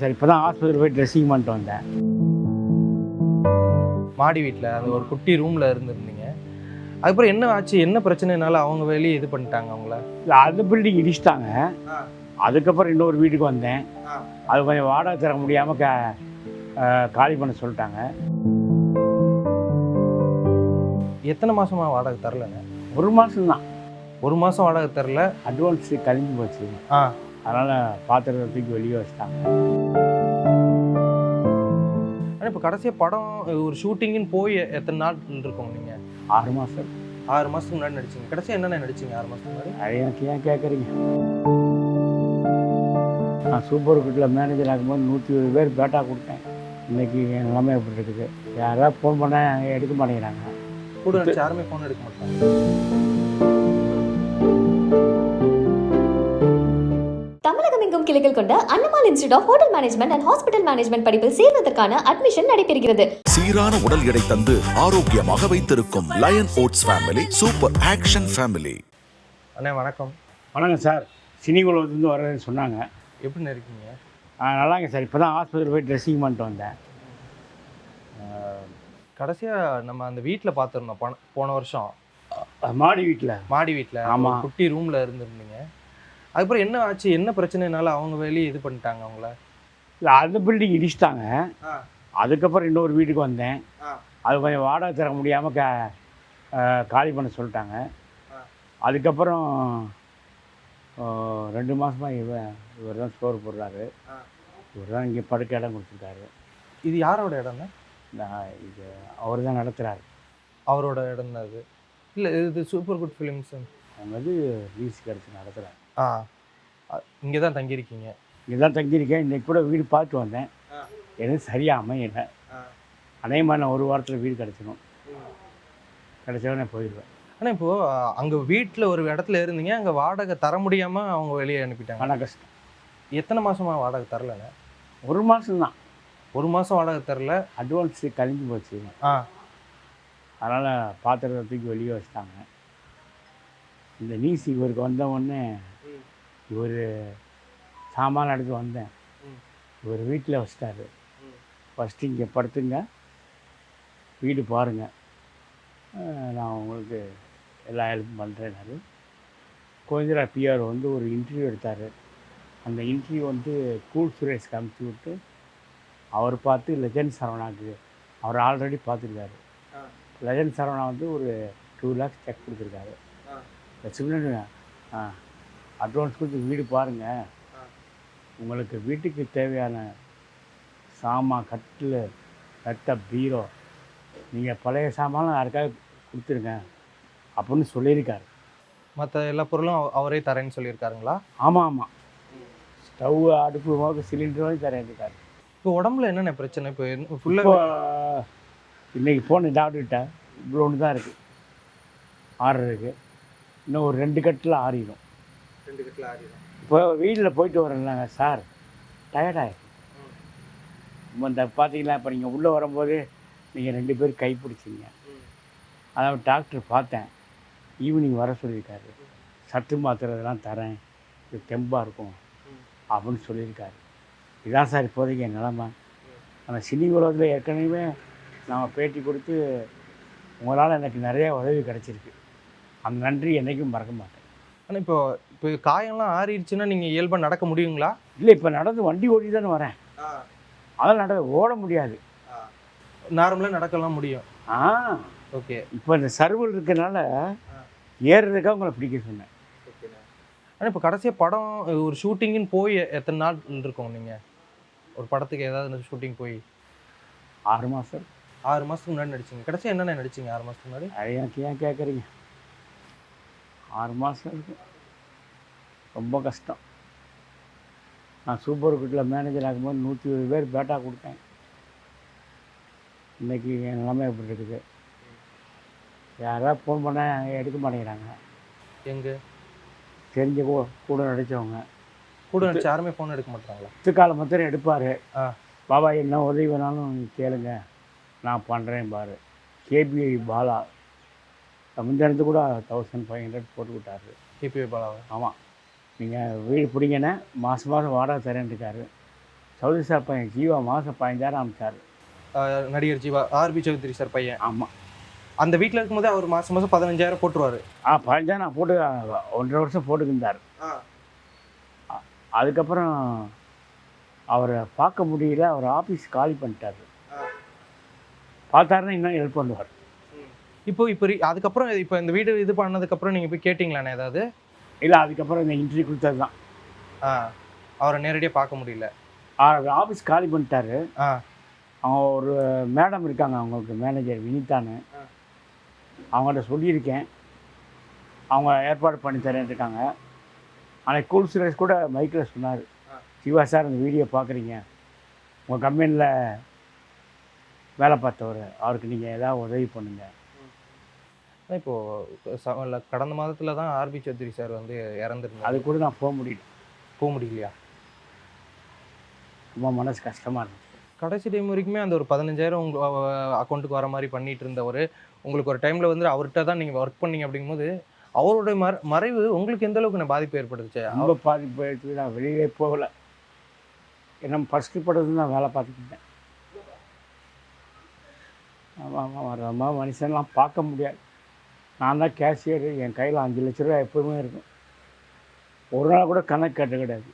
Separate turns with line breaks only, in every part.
Sir. இப்போ தான் hospital போய் ட்ரெஸ்ஸிங் பண்ணிட்டு வந்தேன்.
மாடி வீட்டில் அந்த ஒரு குட்டி ரூமில் இருந்திருந்தீங்க. அதுக்கப்புறம் என்ன ஆச்சு? என்ன பிரச்சனைனால அவங்க வெளியே இது பண்ணிட்டாங்க அவங்கள?
இல்லை, அந்த பில்டிங் இடிச்சிட்டாங்க. அதுக்கப்புறம் இன்னொரு வீட்டுக்கு வந்தேன். அது கொஞ்சம் வாடகை தர முடியாமல் காலி பண்ண சொல்லிட்டாங்க.
எத்தனை மாசமா வாடகை தரலங்க?
1 மாதம்தான்.
1 மாதம் வாடகை தரல.
அட்வான்ஸு கழிஞ்சு போச்சு. அதனால் பாத்திரத்தை தூக்கி வெளியே வச்சிட்டாங்க.
ஆனால் இப்போ கடைசியாக படம் ஒரு ஷூட்டிங்குன்னு போய் எத்தனை நாள் இருக்கோங்க நீங்கள்?
6 மாதம்.
6 மாதத்துக்கு முன்னாடி நடிச்சிங்க. கடைசியாக என்னென்ன நடிச்சிங்க 6 மாதத்துக்கு முன்னாடி?
அது எனக்கு ஏன் கேட்குறீங்க? நான் சூப்பர் குட்டில் மேனேஜர் ஆகும்போது 120 பேர் பேட்டா கொடுத்தேன். இன்றைக்கி என் நிலைமை எப்படி இருக்குது? யாராவது ஃபோன் பண்ண எடுக்க மாட்டேங்கிறாங்க.
கூட நடிச்சு யாருமே ஃபோன் எடுக்க மாட்டாங்க.
தமிழகம் எங்கும் கிளைகள் கொண்ட Annamal institute of hotel management and hospital management படிப்பில் சேர்வதற்கான அட்மிஷன் நடைபெறுகிறது.
சீரான உடல் எடை தந்து ஆரோக்கியமாக வைத்திருக்கும் lion oats family super action family.
அண்ணே வணக்கம்.
வணக்கம் சார். சினிகுலத்துலேருந்து வர்றதுன்னு சொன்னாங்க.
எப்படின்னு இருக்கீங்க?
நல்லாங்க சார். இப்போ தான் ஹாஸ்பிட்டல் போய் ட்ரெஸ்ஸிங் பண்ணிட்டு வந்தேன்.
கடைசியாக நம்ம அந்த வீட்டில் பார்த்துருந்தோம் போன வருஷம்.
மாடி வீட்டில்.
மாடி வீட்டில்
ஆமாம்,
குட்டி ரூமில் இருந்திருந்தீங்க. அதுக்கப்புறம் என்ன ஆச்சு? என்ன பிரச்சனைனால அவங்க வெளியே இது பண்ணிட்டாங்க அவங்கள?
இல்லை, அந்த பில்டிங் இடிச்சிட்டாங்க. அதுக்கப்புறம் இன்னொரு வீட்டுக்கு வந்தேன். அது கொஞ்சம் வாடகை தர முடியாமல் காலி பண்ண சொல்லிட்டாங்க. அதுக்கப்புறம் 2 மாதமாக இவர் தான் ஸ்டோர் போடுறாரு. இவர் தான் இங்கே படுக்க இடம் கொடுத்துருக்காரு.
இது யாரோட இடம்னா?
இது அவர் தான் நடத்துகிறாரு.
அவரோட இடம் தான் இது. இல்லை, இது சூப்பர் குட் ஃபிலிம்ஸ்
அவங்க வந்து லீஸ் கிடச்சி நடத்துகிறாரு.
இங்கே தான் தங்கியிருக்கீங்க?
இங்கே தான் தங்கியிருக்கேன். இன்றைக்கி கூட வீடு பார்த்து வந்தேன். எதுவும் சரியாக அமையலை. அதே மாதிரி நான் 1 வாரத்தில் வீடு கிடச்சிடும். கிடச்சவனே போயிடுவேன்.
ஆனால் இப்போது அங்கே வீட்டில் ஒரு இடத்துல இருந்தீங்க, அங்கே வாடகை தர முடியாமல் அவங்க வெளியே அனுப்பிட்டாங்க.
ஆனால் கஷ்டம்.
எத்தனை மாதமாக வாடகை தரலண்ணே?
1 மாதம்தான்.
1 மாதம் வாடகை தரல.
அட்வான்ஸு கழிஞ்சு போச்சு. அதனால் பாத்திரத்தை தூக்கி வெளியே வச்சிட்டாங்க. இந்த நியூஸ் இவருக்கு வந்த உடனே இவர் சாமான எடுத்து வந்தேன். இவர் வீட்டில் வச்சிட்டாரு. ஃபஸ்ட்டு இங்கே படுத்துங்க, வீடு பாருங்கள், நான் உங்களுக்கு எல்லா ஹெல்ப்பும் பண்ணுறேன்னாரு. கொஞ்ச பிஆர் வந்து ஒரு இன்டர்வியூ எடுத்தார். அந்த இன்டர்வியூ வந்து கூல் சுரேஷ்க்கு அனுப்பிச்சி விட்டு அவர் பார்த்து லெஜண்ட் சரவணாக்கு அவர் ஆல்ரெடி பார்த்துருக்காரு. லெஜண்ட் சரவணா வந்து ஒரு 2 lakhs செக் கொடுத்துருக்காரு. சிம்லன் அட்வான்ஸ் கொடுத்து வீடு பாருங்கள், உங்களுக்கு வீட்டுக்கு தேவையான சாமான், கட்டில், மெத்த, பீரோ, நீங்கள் பழைய சாமான்லாம் யாருக்காக கொடுத்துருங்க அப்படின்னு சொல்லியிருக்காரு.
மற்ற எல்லா பொருளும் அவரே தரேன்னு சொல்லியிருக்காருங்களா?
ஆமாம் ஆமாம். ஸ்டவ், அடுப்பு, மோக்கு, சிலிண்டர் வரைக்கும் தரேன்ருக்காரு.
இப்போ உடம்புல என்னென்ன பிரச்சனை? இப்போ ஃபுல்லாக
இன்றைக்கி போன டாக்டர்கிட்ட இவ்வளோ ஒன்று தான் இருக்குது, ஆறுறதுக்கு. இன்னும் ஒரு 2 கட்டில் ஆறிடும்.
2 கட்டில் ஆறிடும்.
இப்போ வீட்டில் போயிட்டு வரேன்னாங்க சார், டயர்டாயிடும். இந்த பார்த்தீங்களா, இப்போ நீங்கள் உள்ளே வரும்போது நீங்கள் 2 பேர் கைப்பிடிச்சிங்க. அதாவது டாக்டர் பார்த்தேன், ஈவினிங் வர சொல்லியிருக்காரு. சத்து மாத்திரதெல்லாம் தரேன், இது தெம்பாக இருக்கும் அப்படின்னு சொல்லியிருக்காரு. இதான் சார் இப்போதைக்கு என் நிலமை. ஆனால் சினி உலகத்தில் ஏற்கனவே நான் பேட்டி கொடுத்து உங்களால் எனக்கு நிறைய உதவி கிடச்சிருக்கு. அந்த நன்றி என்றைக்கும் மறக்க மாட்டேன்.
ஆனால் இப்போ காயம்லாம் ஆறிடுச்சுன்னா நீங்கள் இயல்பாக நடக்க முடியுங்களா?
இல்லை, இப்போ நடந்து வண்டி ஓட்டி தானே வரேன். அதெல்லாம் ஓட முடியாது.
நார்மலாக நடக்கலாம் முடியும். ஓகே.
இப்போ இந்த சர்வல் இருக்கிறனால ஏறுறதுக்காக உங்களை பிடிக்க சொன்னேன்.
ஆனால் இப்போ கடைசியாக படம் ஒரு ஷூட்டிங்குன்னு போய் எத்தனை நாள் இருக்கோங்க நீங்கள்? ஒரு படத்துக்கு ஏதாவது ஷூட்டிங் போய்
6 மாதம்.
6 மாதத்துக்கு முன்னாடி நடிச்சிங்க. கடைசியாக என்னென்ன நடிச்சிங்க 6 மாதத்துக்கு முன்னாடி?
அது எனக்கு ஏன் கேட்குறீங்க? 6 மாதம் இருக்கும். ரொம்ப கஷ்டம். நான் சூப்பர் குட்டில் மேனேஜர் ஆகும்போது 120 பேர் பேட்டா கொடுத்தேன். இன்றைக்கி என் நிலைமை எப்படி இருக்குது? யாராவது ஃபோன் பண்ண எடுக்க மாட்டேங்கிறாங்க.
எங்கே
தெரிஞ்ச கூட நடித்தவங்க.
கூட நடிச்சு யாருமே ஃபோன் எடுக்க மாட்டாங்களா?
காலை மாத்திரம் எடுப்பார். பாபா என்ன உதவி வேணாலும் கேளுங்க, நான் பண்ணுறேன் பாரு. கேபிஐ பாலா இந்த இடத்து கூட 1500 போட்டு விட்டாரு.
கேபிஐ பாலாவை?
ஆமாம். நீங்கள் வீடு பிடிங்கன்னா மாதம் வாடகை தரேன்ருக்காரு. சௌத்ரி சார் பையன் ஜீவா மாதம் 15,000 அனுப்பிச்சார்.
நடிகர் ஜீவா, ஆர்பி சௌத்ரி சார் பையன்.
ஆமாம்.
அந்த வீட்டில் இருக்கும்போது அவர் மாதம் 15,000 போட்டுருவார்.
15,000 நான் போட்டு 1.5 வருஷம் போட்டுக்கிருந்தார். அதுக்கப்புறம் அவரை பார்க்க முடியல, அவர் ஆஃபீஸ் காலி பண்ணிட்டார். பார்த்தாருன்னா இன்னும் ஹெல்ப் பண்ணுவார்.
இப்போ அதுக்கப்புறம் இப்போ இந்த வீடு இது பண்ணதுக்கப்புறம் நீங்கள் போய் கேட்டிங்களாண்ணே ஏதாவது?
இல்லை, அதுக்கப்புறம் இந்த இன்டர்வியூ கொடுத்தது தான்.
அவரை நேரடியாக பார்க்க முடியல.
அவர் ஆஃபீஸ் காலி பண்ணிட்டாரு. அவங்க ஒரு மேடம் இருக்காங்க, அவங்களுக்கு மேனேஜர் வினிதான்னு. அவங்கள்ட்ட சொல்லியிருக்கேன், அவங்க ஏற்பாடு பண்ணி தரேன் இருக்காங்க. ஆனால் கூல் சுரேஷ் கூட மைக்கில் சொன்னார், சிவா சார் இந்த வீடியோ பார்க்குறீங்க, உங்கள் கம்பெனியில் வேலை பார்த்தவர், அவருக்கு நீங்கள் ஏதாவது உதவி பண்ணுங்கள்.
இப்போது கடந்த மாதத்தில் தான் ஆர்பி சௌத்ரி சார் வந்து இறந்துருந்தார்.
அது கூட நான் போக
முடியலையா?
ரொம்ப மனசு கஷ்டமாக இருந்துச்சு.
கடைசி டைம் வரைக்குமே அந்த ஒரு 15,000 உங்கள் அக்கௌண்ட்டுக்கு வர மாதிரி பண்ணிட்டு இருந்தவர், உங்களுக்கு ஒரு டைமில் வந்து அவர்கிட்ட தான் நீங்கள் ஒர்க் பண்ணீங்க. அப்படிங்கும்போது அவருடைய மறைவு உங்களுக்கு எந்த அளவுக்கு பாதிப்பு ஏற்படுத்துச்சு?
ரொம்ப பாதிப்பு ஏற்படுத்தி நான் வெளியே போகலை. ஏன்னா ஃபஸ்ட்டு படத்துல நான் வேலை பார்த்துக்கிட்டேன். ஆமாம், மனுஷன்லாம் பார்க்க முடியாது. நான் தான் கேஷியர், என் கையில் 5 லட்ச ரூபா எப்போவுமே இருக்கும். ஒரு நாள் கூட கணக்கு கட்ட கிடையாது.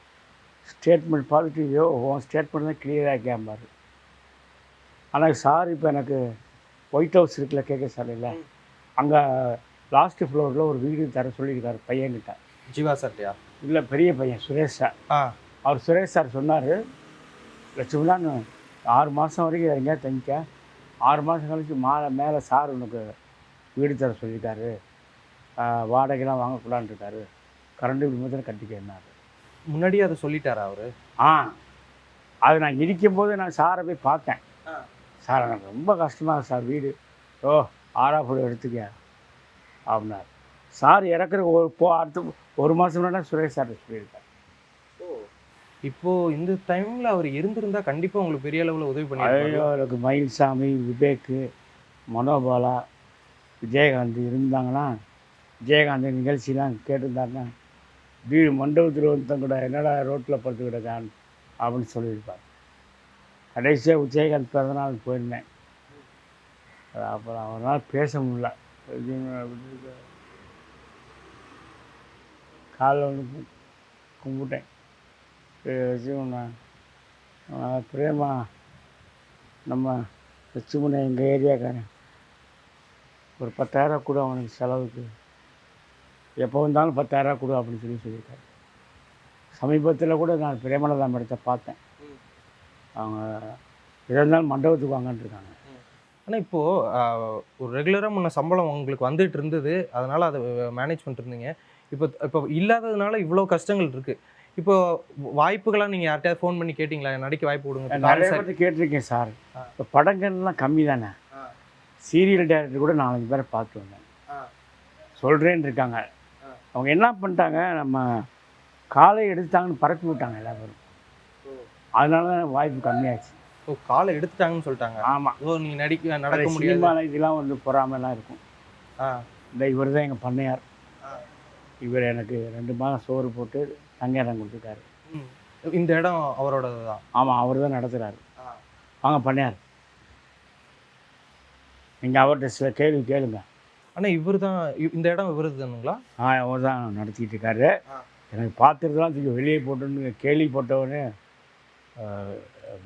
ஸ்டேட்மெண்ட் பார்த்துட்டு உன் ஸ்டேட்மெண்ட் தான் கிளியராக கேட்பார். ஆனால் சார் இப்போ எனக்கு ஒயிட் ஹவுஸ் இருக்குல்ல, கேட்க சார் இல்லை, அங்கே லாஸ்ட்டு ஃப்ளோரில் ஒரு வீடு தர சொல்லியிருக்காரு பையன்கிட்ட.
ஜீவா சார்ட்டியா? இல்லை,
பெரிய பையன் சுரேஷ் சார். அவர் சுரேஷ் சார் சொன்னார், லட்சுமிதான் 6 மாதம் வரைக்கும் எங்கேயா தங்கிக்க, 6 மாதம் கழிச்சு மேலே சார் உனக்கு வீடு தர சொல்லியிருக்காரு, வாடகைலாம் வாங்கக்கூடாதுன்னு இருக்காரு, கரண்ட் பில் மட்டும் கட்டிக்கினார்.
முன்னாடியே அதை சொல்லிட்டாரா அவர்?
அது நான் இருக்கும்போது நான் சாரை போய் பார்த்தேன். சார் எனக்கு ரொம்ப கஷ்டமாக சார் வீடு, 6 எடுத்துக்க அப்படின்னார். சார் இறக்குறதுக்கு அடுத்து 1 மாதம் முன்னாடி சுரேஷ் சார் சொல்லியிருக்கார்.
இப்போது இந்த டைமில் அவர் இருந்திருந்தால் கண்டிப்பாக உங்களுக்கு பெரிய அளவில் உதவி பண்ணி.
அவருக்கு மயில்சாமி, விவேக்கு, மனோபாலா, விஜயகாந்த் இருந்தாங்கன்னா, விஜயகாந்த் நிகழ்ச்சிலாம் கேட்டிருந்தாருன்னா வீடு மண்டபத்தில் ஒருத்தன் கூட என்னடா ரோட்டில் படுத்து கிடக்கான் அப்படின்னு சொல்லியிருப்பார். கடைசியாக விஜயகாந்த் பிறந்தநாள் போயிருந்தேன். அப்புறம் அவரால் பேச முடியல. காலைல வந்து கும்பிட்டேன். பிரேமா நம்ம லட்சுமணி எங்கள் ஏரியாக்காரன், ஒரு 10,000 கூட அவனுக்கு செலவுக்கு, எப்போ வந்தாலும் 10,000 கொடு அப்படின்னு சொல்லியிருக்காரு. சமீபத்தில் கூட நான் பிரேமலதா மேடத்தை பார்த்தேன். அவங்க இருந்தாலும் மண்டபத்துக்கு வாங்கன்னு இருக்காங்க.
ஆனால் இப்போது ஒரு ரெகுலராக முன்ன சம்பளம் உங்களுக்கு வந்துட்டு இருந்தது, அதனால் அதை மேனேஜ் பண்ணிட்டு இருந்தீங்க. இப்போ இல்லாததுனால இவ்வளோ கஷ்டங்கள் இருக்குது. இப்போ வாய்ப்புகளாக நீங்கள் யார்கிட்டயாவது ஃபோன் பண்ணி கேட்டிங்களா, நடிக்க வாய்ப்பு கொடுங்க?
நிறைய பேர் கேட்டிருக்கேன் சார். இப்போ படங்கள்லாம் கம்மி தானே, சீரியல் டைரக்டர் கூட 4-5 பேரை பார்த்து வந்தேன், சொல்கிறேன்னு இருக்காங்க. அவங்க என்ன பண்ணிட்டாங்க, நம்ம காலை எடுத்துட்டாங்கன்னு பரப்பி விட்டாங்க எல்லா பேரும். அதனால தான் வாய்ப்பு கம்மியாச்சு.
காலை எடுத்துட்டாங்கன்னு சொல்லிட்டாங்க.
ஆமாம்.
நீங்கள் நடக்க முடியாது.
சினிமாவில் இதெல்லாம் வந்து பொறாமலாம் இருக்கும். இந்த இவர் தான் எங்கள் பண்ணையார். இவர் எனக்கு 2 மாதம் சோறு போட்டு தங்க இடம் கொடுத்துருக்காரு.
இந்த இடம் அவரோட தான்?
ஆமாம், அவர் தான் நடத்துகிறாரு. வாங்க பண்ணையார், நீங்கள் அவர்கிட்ட சில கேள்வி கேளுங்க.
ஆனால் இவர் தான் இந்த இடம் இவர் தானுங்களா?
அவர் தான் நடத்திக்கிட்டு இருக்காரு. எனக்கு பார்த்துட்டுலாம் தூக்கி வெளியே போட்டுன்னு கேள்வி போட்டவொடனே,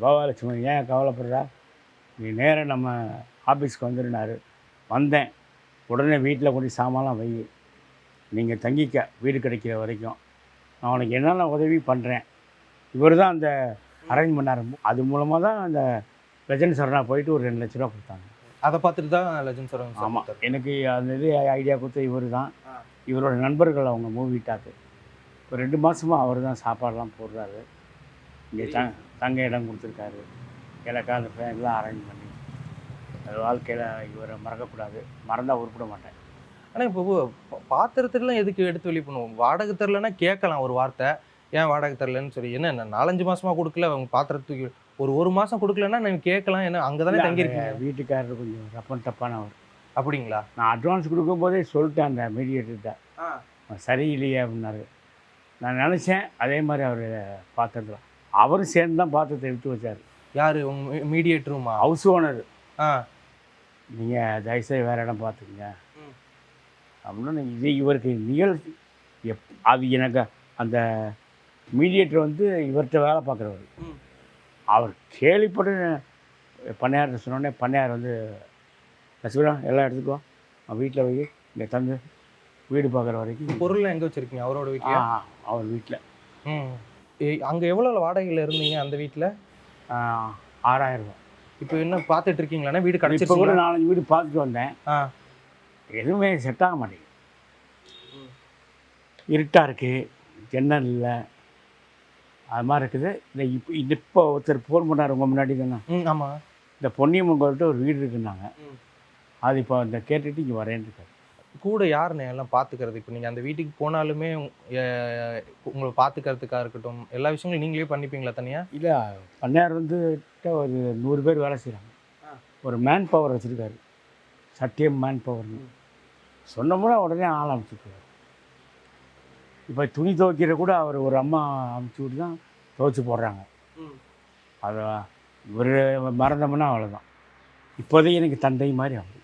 பாபாலட்சுமி ஏன் கவலைப்படுறா, நீ நேராக நம்ம ஆஃபீஸ்க்கு வந்துருனாரு. வந்தேன், உடனே வீட்டில் கொண்டு சாமான்லாம் வை, நீங்கள் தங்கிக்க வீடு கிடைக்கிற வரைக்கும், நான் உனக்கு என்னென்ன உதவி பண்ணுறேன். இவர் தான் அந்த அரேஞ்ச் பண்ணார். அது மூலமாக தான் அந்த லெஜண்ட் சரணா போயிட்டு ஒரு 2 லட்ச ரூபா கொடுத்தாங்க.
அதை பார்த்துட்டு தான் லெஜண்ட் சரணா.
ஆமாம், எனக்கு அந்த இது ஐடியா கொடுத்த இவர் தான். இவரோட நண்பர்கள் அவங்க மூவி டாக்கு. ஒரு 2 மாதமாக அவர் தான் சாப்பாடெலாம் போடுறாரு. இங்கே தங்க இடம் கொடுத்துருக்காரு. எனக்காக அந்த ஃபேன்லாம் அரேஞ்ச் பண்ணி, அது வாழ்க்கையில் இவரை மறக்கக்கூடாது, மறந்தால் உருப்பிட மாட்டேன்.
ஆனால் இப்போ பாத்திரத்துலாம் எதுக்கு எடுத்து வெளியே பண்ணுவோம்? வாடகை தரலன்னா கேட்கலாம் ஒரு வார்த்தை, ஏன் வாடகை தரலன்னு சொல்லி. என்ன 4-5 மாதமாக கொடுக்கல, அவங்க பாத்திரத்துக்கு ஒரு மாதம் கொடுக்கலன்னா நீங்கள் கேட்கலாம். ஏன்னா அங்கே தானே தங்கியிருக்கீங்க.
வீட்டுக்காரர் கொஞ்சம் ரப்பன் டப்பானவர்.
அப்படிங்களா?
நான் அட்வான்ஸ் கொடுக்கும்போதே சொல்லிட்டேன் அந்த மீடியேட்டர்கிட்ட, சரியில்லையே அப்படின்னாரு. நான் நினச்சேன் அதே மாதிரி அவர் பாத்திரத்தில் அவரும் சேர்ந்து தான் பாத்திரத்தை எடுத்து வச்சார்.
யார் உங்கள் மீடியேட்டருமா?
House owner.
ஆ
நீங்கள் தயவுசெய்து வேறு இடம் பார்த்துக்குங்க அப்படின்னா இது இவருக்கு நிகழ்ச்சி அது எனக்கு அந்த மீடியேட்டர் வந்து இவர்கிட்ட வேலை பார்க்குறவர். அவர் கேள்விப்பட்டு பண்ணையார்கிட்ட சொன்னோடனே பண்ணையார் வந்து லட்சுமிடா எல்லாம் எடுத்துக்கோ வீட்டில் போய் இங்கே தந்து வீடு பார்க்குற வரைக்கும்.
பொருள் எங்கே வச்சுருக்கீங்க? அவரோட வீட்டில்?
அவர் வீட்டில்.
அங்கே எவ்வளோ வாடகையில் இருந்தீங்க அந்த வீட்டில்?
6000 ரூபா.
இப்போ என்ன பார்த்துட்டு இருக்கீங்களாண்ணா? வீடு கிடச்சி
இப்போ கூட 4 வீடு பார்த்துட்டு வந்தேன். எதுவுமே செட் ஆக மாட்டேங்குது. இருட்டாக இருக்குது, ஜன்னல் இல்லை, அது மாதிரி இருக்குது. இப்போ ஒருத்தர் ஃபோன் பண்ணார் உங்கள் முன்னாடி தானே?
ஆமாம்.
இந்த பொன்னியம்மன் கோயில்கிட்ட ஒரு வீடு இருக்குன்னாங்க. அது இப்போ இந்த கேட்டுட்டு இங்கே வரேன்னு இருக்காரு.
கூட யாருண்ணே எல்லாம் பார்த்துக்கிறது? இப்போ நீங்கள் அந்த வீட்டுக்கு போனாலுமே உங்களை பார்த்துக்கிறதுக்காக இருக்கட்டும், எல்லா விஷயங்களும் நீங்களே பண்ணிப்பீங்களா தனியாக?
இல்லை, பண்ணையார் வந்து ஒரு 100 பேர் வேலை செய்கிறாங்க. ஒரு மேன் பவர் வச்சுருக்காரு, சத்தியம் மேன் பவர்னு சொன்னோம்னா உடனே ஆள் அனுப்பிச்சுருக்காரு. இப்போ துணி துவைக்கிற கூட அவர் ஒரு அம்மா அனுப்பிச்சி விட்டு தான் துவைச்சி போடுறாங்க. அதை இவர் மறந்தோம்னா அவ்வளோதான். இப்போதைக்கு எனக்கு தந்தை மாதிரி ஆகுது.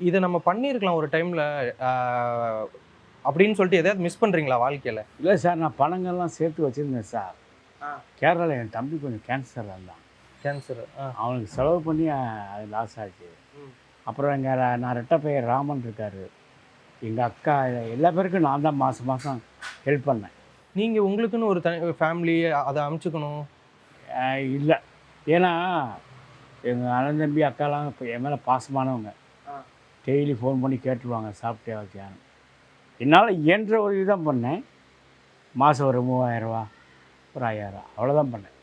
இதை நம்ம பண்ணியிருக்கலாம் ஒரு டைமில் அப்படின்னு சொல்லிட்டு எதாவது மிஸ் பண்ணுறீங்களா வாழ்க்கையில்?
இல்லை சார், நான் பணங்கள்லாம் சேர்த்து வச்சுருந்தேன் சார். கேரளாவில் என் தம்பி கொஞ்சம் கேன்சர் இருந்தான்.
கேன்சர்
அவனுக்கு செலவு பண்ணி அது லாஸ் ஆச்சு. அப்புறம் நான் ரெட்டை பையன் ராமன் இருக்கார், எங்கள் அக்கா, எல்லா பேருக்கும் நான் தான் மாதம் மாதம் ஹெல்ப் பண்ணேன்.
நீங்கள் உங்களுக்குன்னு ஒரு ஃபேமிலி அதை அமைச்சுக்கணும்
இல்லை. ஏன்னா எங்கள் அண்ணன் தம்பி அக்காலாம் இப்போ என் மேலே பாசமானவங்க. டெய்லி ஃபோன் பண்ணி கேட்டுருவாங்க சாப்பிட்டே வச்சியான்னு. என்னால் இயன்ற ஒரு இதுதான் பண்ணேன். மாதம் ஒரு 3000 ரூபா, ஒரு 5000 ரூபா, அவ்வளோதான் பண்ணேன்.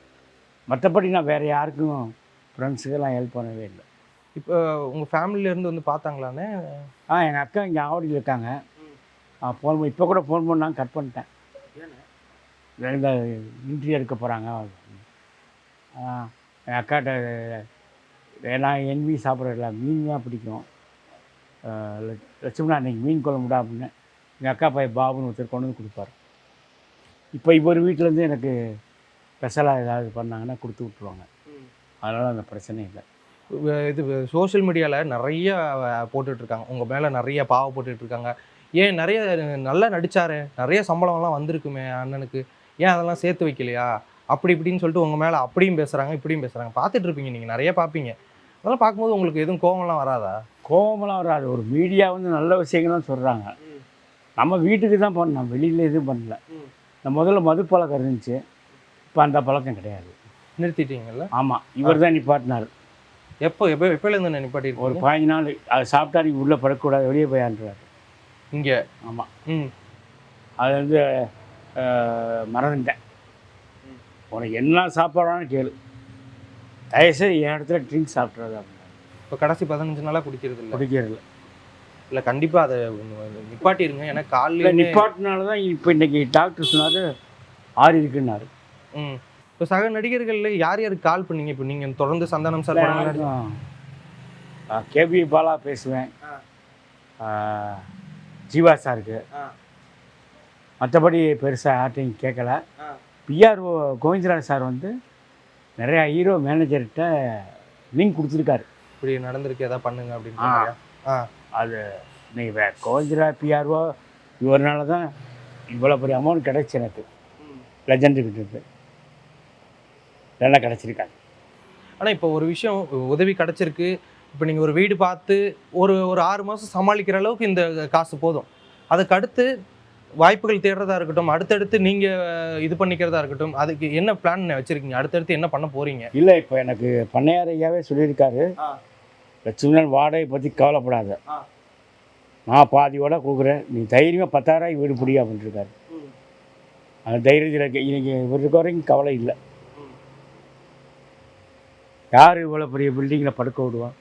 மற்றபடி நான் வேறு யாருக்கும் ஃப்ரெண்ட்ஸுக்கெல்லாம் ஹெல்ப் பண்ணவே இல்லை.
இப்போ உங்கள் ஃபேமிலியிலேருந்து வந்து பார்த்தாங்களாண்ணே?
எங்கள் அக்கா இங்கே ஆவடியில் இருக்காங்க. ஃபோன் பண்ணி இப்போ கூட ஃபோன் பண்ணாங்க, கட் பண்ணிட்டேன். இந்த இன்ட்ரிவியூ எடுக்க போகிறாங்க. என் அக்காட்ட நான் என்வி சாப்பிட்றதில்ல, மீன் தான் பிடிக்கும். லட்சுமணா அன்றைக்கி மீன் குழம்புடா அப்படின்னு எங்கள் அக்கா பையன் பாபுன்னு ஒருத்தர் கொண்டு வந்து கொடுப்பார். இப்போ இவர் வீட்டிலேருந்து எனக்கு ஸ்பெஷலாக ஏதாவது பண்ணாங்கன்னா கொடுத்து விட்ருவாங்க. அதனால் அந்த பிரச்சனை இல்லை.
இது சோஷியல் மீடியாவில் நிறைய போட்டுட்ருக்காங்க, உங்கள் மேலே நிறைய பாவ போட்டுட்ருக்காங்க. ஏன் நிறைய நல்லா நடித்தார், நிறைய சம்பளம்லாம் வந்திருக்குமே அண்ணனுக்கு, ஏன் அதெல்லாம் சேர்த்து வைக்கலையா அப்படி இப்படின்னு சொல்லிட்டு உங்கள் மேலே அப்படியும் பேசுகிறாங்க இப்படியும் பேசுகிறாங்க. பார்த்துட்ருப்பீங்க, நீங்கள் நிறைய பார்ப்பீங்க. அதெல்லாம் பார்க்கும்போது உங்களுக்கு எதுவும் கோவம்லாம் வராதா?
கோவமெல்லாம் வராது. ஒரு மீடியா வந்து நல்ல விஷயங்கள்லாம் சொல்கிறாங்க. நம்ம வீட்டுக்கு தான் பண்ணோம், வெளியில் எதுவும் பண்ணல. நான் முதல்ல மது பழக்கம் இருந்துச்சு, இப்போ அந்த பழக்கம் கிடையாது.
நிறுத்திட்டீங்கல்ல?
ஆமாம், இவர் தான் நிப்பாட்டினார்.
எப்போலேருந்து நிப்பாட்டி?
ஒரு 15 நாள் அதை சாப்பிட்டா நீங்கள் உள்ளே படக்கூடாது, வெளியே போயான்றார்
இங்கே.
ஆமாம். அது வந்து மறந்துட்டேன். உனக்கு என்ன சாப்பாடானு கேளு, தயவுசெய்து என் இடத்துல ட்ரிங்க்ஸ் சாப்பிட்றது அப்படின்னா. இப்போ
கடைசி 15 நாளாக குடிக்கிறது
இல்லை?
இல்லை, கண்டிப்பாக அதை நிப்பாட்டிடுங்க. ஏன்னா காலையில்
நிப்பாட்டினால தான் இப்போ இன்றைக்கி டாக்டர் சொன்னார் ஆறி இருக்குன்னாரு.
இப்போ சக நடிகர்களில் யார் யாருக்கு கால் பண்ணீங்க? இப்போ நீங்கள் தொடர்ந்து சந்தானம் சார்
கேபி பாலா பேசுவேன், ஜீவா சாருக்கு. மற்றபடி பெருசாக யார்ட்டையும் கேட்கல. பிஆர்ஓ கோவிந்தராஜ் சார் வந்து நிறையா ஹீரோ மேனேஜர்கிட்ட லிங்க் கொடுத்துருக்காரு,
இப்படி நடந்திருக்கு எதாவது பண்ணுங்க அப்படின்னு.
அது நீங்கள் கோவிந்தராஜ் பிஆர்ஓ இவர்னால தான் இவ்வளோ பெரிய அமௌண்ட் கிடச்சி எனக்கு லெஜண்டுக்கிட்ட நல்லா கிடச்சிருக்காங்க.
ஆனால் இப்போ ஒரு விஷயம் உதவி கிடச்சிருக்கு. இப்போ நீங்கள் ஒரு வீடு பார்த்து ஒரு 6 மாதம் சமாளிக்கிற அளவுக்கு இந்த காசு போதும். அதுக்கு அடுத்து வாய்ப்புகள் தேடுறதா இருக்கட்டும், அடுத்தடுத்து நீங்கள் இது பண்ணிக்கிறதா இருக்கட்டும், அதுக்கு என்ன பிளான் வச்சுருக்கீங்க? அடுத்தடுத்து என்ன பண்ண போகிறீங்க?
இல்லை, இப்போ எனக்கு பண்ணையார் ஐயாவே சொல்லியிருக்காரு, லட்சுமணன் வாடகை பற்றி கவலைப்படாத, நான் பாதியோட கொடுக்குறேன், நீ தைரியமாக 10,000 வீடு பிடி அப்படின்ட்டு இருக்காரு. அந்த தைரியத்தில் இன்னைக்கு இவருக்கு வரைக்கும் கவலை இல்லை. யார் இவ்வளோ பெரிய பில்டிங்கில் படுக்க விடுவான்?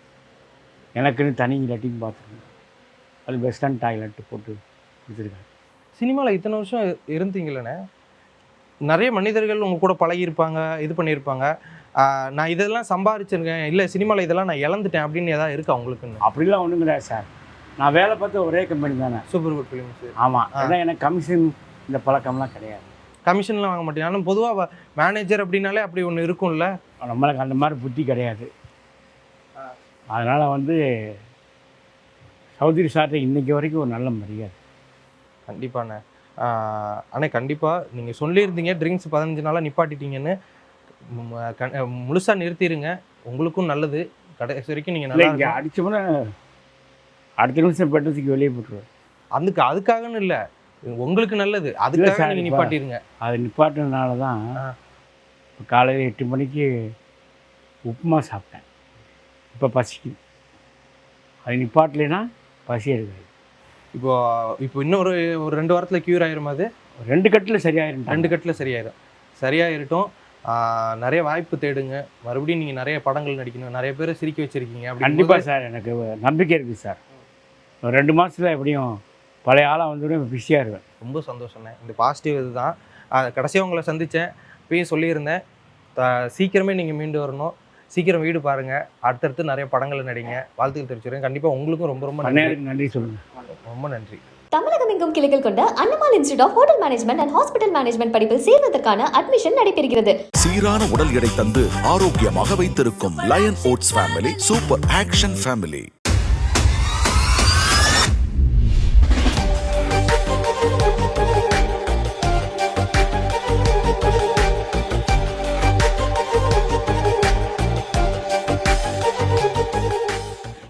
எனக்குன்னு தனி லெட்டிங் பாத்ரூம், அது வெஸ்டர்ன் டாய்லெட்டு போட்டு கொடுத்துருக்காரு.
சினிமாவில் இத்தனை வருஷம் இருந்தீங்களே, நிறைய மனிதர்கள் உங்கள் கூட பழகியிருப்பாங்க, இது பண்ணியிருப்பாங்க. நான் இதெல்லாம் சம்பாதிச்சிருக்கேன், இல்லை சினிமாவில் இதெல்லாம் நான் இழந்துட்டேன் அப்படின்னு எதாவது இருக்கா உங்களுக்குன்னு?
அப்படிலாம் ஒன்றும் கிடையாது சார். நான் வேலை பார்த்த ஒரே கம்பெனி தானே,
சூப்பர் குட் ஃபிலிம்ஸ்.
ஆமாம், ஏன்னா எனக்கு கமிஷன் இந்த பழக்கம்லாம் கிடையாது.
கமிஷன்லாம் வாங்க மாட்டீங்க. ஆனால் பொதுவாக மேனேஜர் அப்படின்னாலே அப்படி ஒன்று இருக்கும்ல.
நம்மளுக்கு அந்த மாதிரி புத்தி கிடையாது. அதனால் வந்து சௌத்ரி சார்ட்ட இன்றைக்கி வரைக்கும் ஒரு நல்ல மரியாதை.
கண்டிப்பாண்ணே. ஆனால் கண்டிப்பாக நீங்கள் சொல்லியிருந்தீங்க ட்ரிங்க்ஸ் 15 நாளாக நிப்பாட்டிட்டீங்கன்னு. முழுசாக நிறுத்திடுங்க, உங்களுக்கும் நல்லது. கடைசி வரைக்கும் நீங்கள்
இல்லை
நல்லா
இங்கே அடித்தோம்னா அடுத்த நிமிஷம் பெட்டத்துக்கு வெளியே போட்டுருவார்.
அதுக்காகன்னு இல்லை, உங்களுக்கு நல்லது. அதுக்காக
சார்,
நீங்கள்
இப்ப
நிப்பாட்டிடுங்க.
அது நிப்பாட்டினதுனால தான்
ஆ.
இப்போ காலையில் 8 மணிக்கு உப்புமா சாப்பிட்டேன். இப்போ பசிக்குது. அது நிப்பாட்டலைன்னா பசி எடுக்காது.
இப்போ இன்னும் ஒரு 2 வாரத்தில் க்யூர் ஆயிரும். அது
2 கட்டில் சரியாயிரும்.
2 கட்டில் சரியாயிருட்டும். நிறைய வாய்ப்பு தேடுங்க. மறுபடியும் நீங்கள் நிறைய படங்கள் நடிக்கணும், நிறைய பேரை சிரிக்க வச்சுருக்கீங்க.
கண்டிப்பாக சார், எனக்கு நம்பிக்கை இருக்குது சார். ஒரு 2 மாதத்தில் எப்படியும் பழைய ஆளாக வந்துடும், பிஸியாக இருவேன்.
ரொம்ப சந்தோஷம்ண்ணே. இந்த பாசிட்டிவ் இதுதான். கடைசியாக உங்களை சந்தித்தேன், இப்பயும் சொல்லியிருந்தேன். சீக்கிரமே நீங்கள் மீண்டு வரணும், சீக்கிரம் வீடு பாருங்கள், அடுத்தடுத்து நிறைய படங்களை நடிங்க. வாழ்த்துக்கள் தெரிவிச்சுக்கிறேன். கண்டிப்பாக உங்களுக்கும் ரொம்ப ரொம்ப நன்றி.
நன்றி சொல்லுங்கள்.
ரொம்ப நன்றி.
தமிழகம் எங்கும் கிளைகள் கொண்ட Annamal institute of hotel management and hospital management படிப்பில் சேர்வதற்கான அட்மிஷன் நடைபெறுகிறது.
சீரான உடல் எடை தந்து ஆரோக்கியமாக வைத்திருக்கும் lion oats family super action family.